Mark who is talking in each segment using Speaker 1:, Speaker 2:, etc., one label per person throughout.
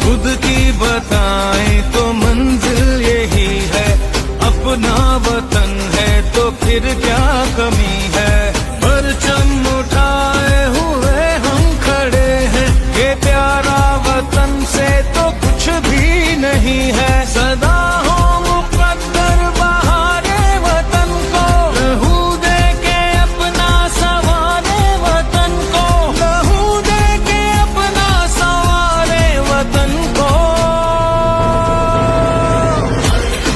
Speaker 1: खुद की बताएं तो मंजिल यही है, अपना वतन है तो फिर क्या कमी है। परचम उठाए हुए हम खड़े हैं, ये प्यारा वतन से तो कुछ भी नहीं है। सदा हो मुकद्दर बहारे वतन को, लहू दे के अपना संवारे वतन को, लहू दे के अपना संवारे वतन को।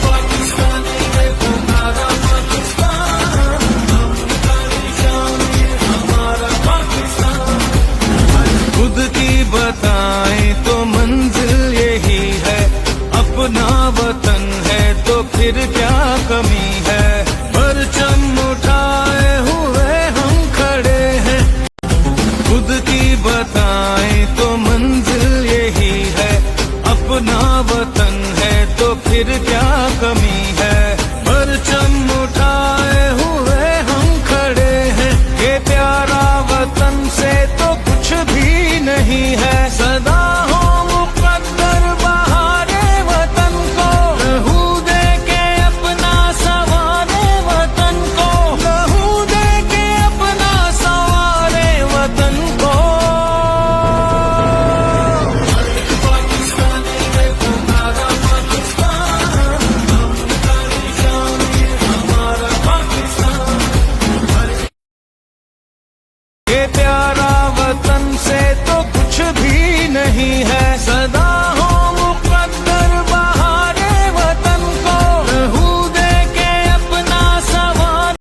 Speaker 1: पाकिस्तानी है तुम्हारा पाकिस्तान, हमारा पाकिस्तान। खुद की बताएं तो मंजिल यही है, अपना वतन है तो फिर क्या कमी है। परचम उठाए हुए हम खड़े हैं, खुद की बताएं तो मंजिल यही है, अपना वतन है तो फिर क्या कमी है। परचम उठाए हुए हम खड़े हैं, ये प्यारा वतन से तो कुछ भी नहीं है। सदा